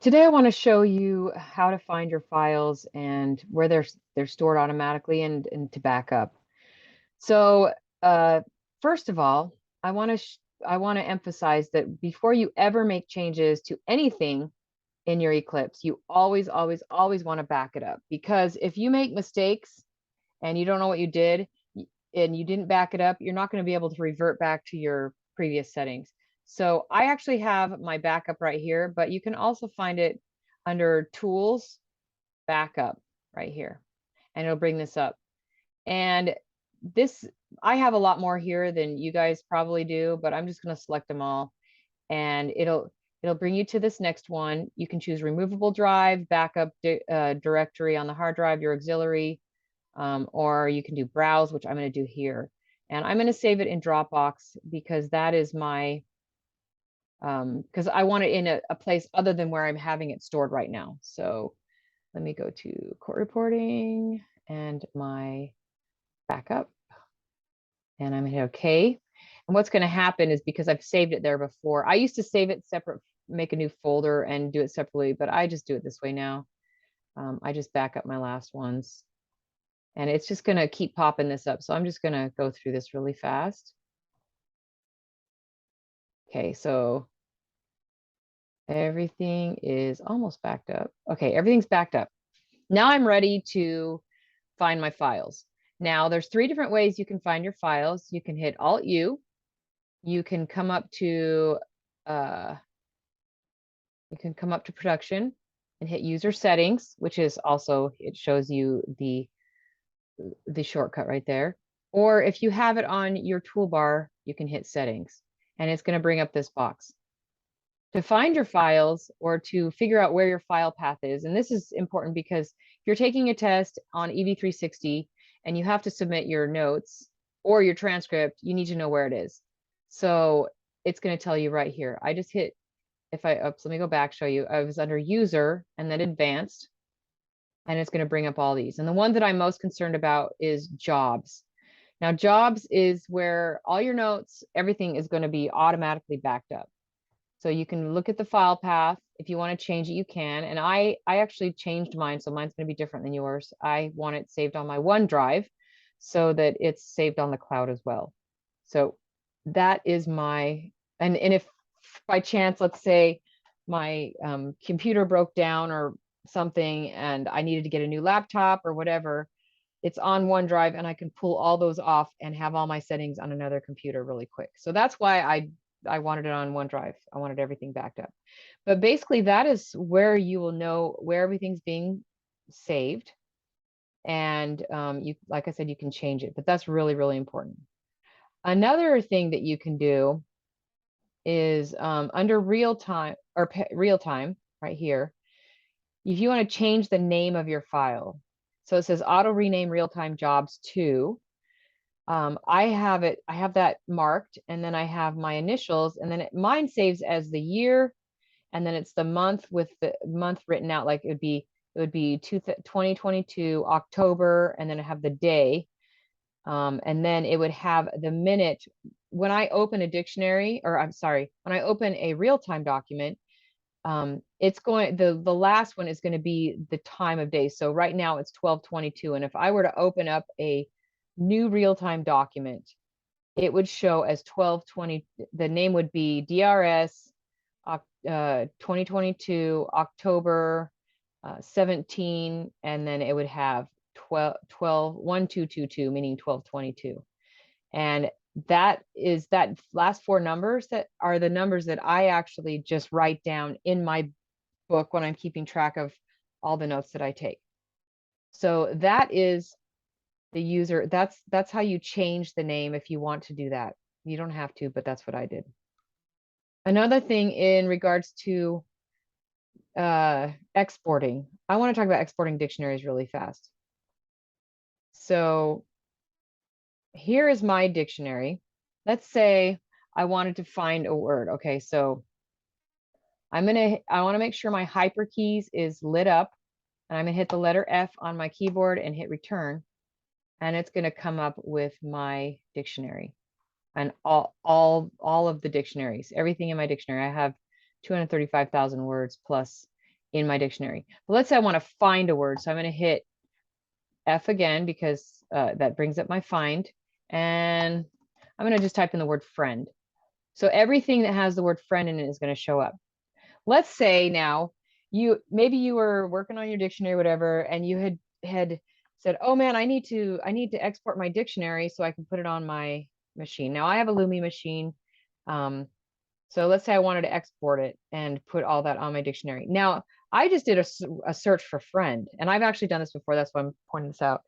Today, I want to show you how to find your files and where they're stored automatically and to back up. So, uh, first of all, I want to emphasize that before you ever make changes to anything in your Eclipse, you always want to back it up, because if you make mistakes and you don't know what you did and you didn't back it up, you're not going to be able to revert back to your previous settings. So I actually have my backup right here, but you can also find it under Tools, Backup right here, and it'll bring this up. And this, I have a lot more here than you guys probably do, but I'm just going to select them all, and it'll bring you to this next one. You can choose removable drive, backup directory on the hard drive, your auxiliary, or you can do browse, which I'm going to do here. And I'm going to save it in Dropbox because that is my, because I want it in a place other than where I'm having it stored right now. So let me go to court reporting and my backup, and I'm going to hit OK. And what's going to happen is, because I've saved it there before, I used to save it separate, make a new folder and do it separately, but I just do it this way now. I just back up my last ones. And it's just going to keep popping this up. So I'm just going to go through this really fast. Okay, so everything is almost backed up. Okay, everything's backed up. Now I'm ready to find my files. Now there's 3 different ways you can find your files. You can hit Alt-U. You can come up to production and hit user settings, which is also, it shows you the shortcut right there. Or if you have it on your toolbar, you can hit settings, and it's going to bring up this box. To find your files, or to figure out where your file path is, and this is important because if you're taking a test on EV360 and you have to submit your notes or your transcript, you need to know where it is. So it's going to tell you right here. I just hit, let me go back, show you. I was under user and then advanced, and it's going to bring up all these. And the one that I'm most concerned about is jobs. Now, jobs is where all your notes, everything is going to be automatically backed up. So you can look at the file path. If you want to change it, you can. And I actually changed mine, so mine's going to be different than yours. I want it saved on my OneDrive so that it's saved on the cloud as well. So that is my, and if by chance, let's say my computer broke down or something and I needed to get a new laptop or whatever, it's on OneDrive and I can pull all those off and have all my settings on another computer really quick. So that's why I wanted it on OneDrive. I wanted everything backed up. But basically that is where you will know where everything's being saved. And you, like I said, you can change it, but that's really, really important. Another thing that you can do is under real time right here, if you want to change the name of your file. So it says auto rename real-time jobs to. I have that marked, and then I have my initials, and then mine saves as the year, and then it's the month with the month written out, like it would be 2022 October, and then I have the day, and then it would have the minute. When I open a dictionary, or I'm sorry, when I open a real-time document, it's going, the last one is going to be the time of day. So right now it's 12:22, and if I were to open up a new real-time document, it would show as 12:20. The name would be DRS 2022 October 17, and then it would have 1222, meaning 12:22. And that last 4 numbers that are the numbers that I actually just write down in my book when I'm keeping track of all the notes that I take. So that is the user. That's how you change the name if you want to do that. You don't have to, but that's what I did. Another thing in regards to exporting, I want to talk about exporting dictionaries really fast. So here is my dictionary. Let's say I wanted to find a word. Okay, so I want to make sure my hyperkeys is lit up, and I'm gonna hit the letter F on my keyboard and hit return, and it's gonna come up with my dictionary and all of the dictionaries, everything in my dictionary. I have 235,000 words plus in my dictionary. But let's say I want to find a word. So I'm going to hit F again because that brings up my find. And I'm going to just type in the word friend. So everything that has the word friend in it is going to show up. Let's say now maybe you were working on your dictionary, whatever, and you had said, oh man, I need to export my dictionary so I can put it on my machine. Now I have a Lumi machine. So let's say I wanted to export it and put all that on my dictionary. Now I just did a search for friend, and I've actually done this before. That's why I'm pointing this out.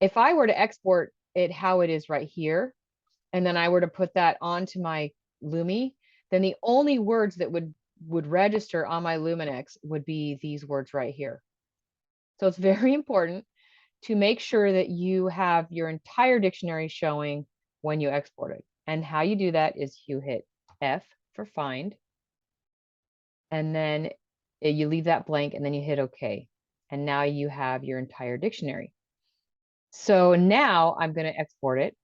If I were to export it how it is right here, and then I were to put that onto my Lumi, then the only words that would register on my Luminex would be these words right here. So it's very important to make sure that you have your entire dictionary showing when you export it. And how you do that is you hit F for find, and then you leave that blank, and then you hit OK. And now you have your entire dictionary. So now I'm going to export it,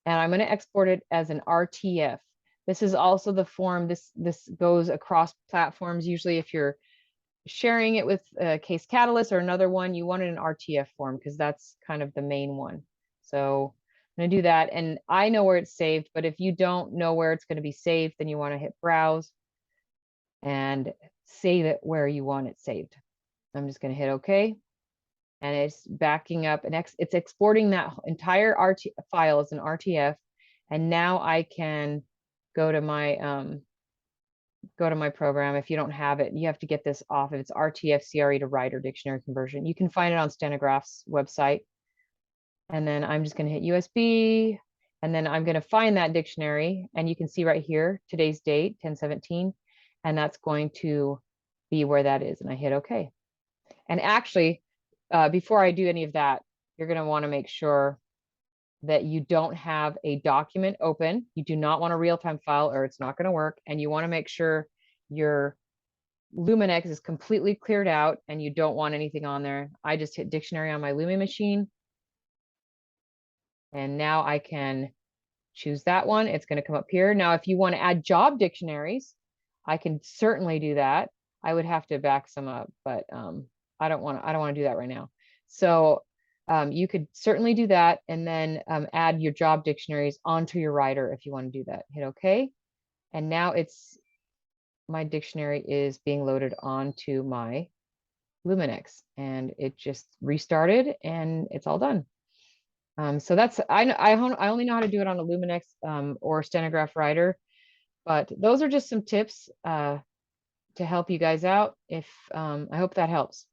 and I'm going to export it as an RTF. This is also the form, this goes across platforms. Usually if you're sharing it with Case Catalyst or another one, you want it in RTF form because that's kind of the main one. So I'm going to do that, and I know where it's saved, but if you don't know where it's going to be saved, then you want to hit browse and save it where you want it saved. I'm just going to hit OK, and it's backing up and it's exporting that entire file as an RTF. And now I can go to my program. If you don't have it, you have to get this off. If it's RTF CRE to writer dictionary conversion, you can find it on Stenograph's website. And then I'm just going to hit USB, and then I'm going to find that dictionary, and you can see right here today's date 10/17, and that's going to be where that is, and I hit OK. And actually, before I do any of that, you're going to want to make sure that you don't have a document open. You do not want a real-time file, or it's not going to work. And you want to make sure your Luminex is completely cleared out and you don't want anything on there. I just hit dictionary on my Lumi machine, and now I can choose that one. It's going to come up here. Now, if you want to add job dictionaries, I can certainly do that. I would have to back some up, but I don't want to do that right now. So you could certainly do that, and then add your job dictionaries onto your writer if you want to do that. Hit OK. And now my dictionary is being loaded onto my Luminex, and it just restarted and it's all done. So that's, I only know how to do it on a Luminex or Stenograph writer, but those are just some tips to help you guys out. I hope that helps.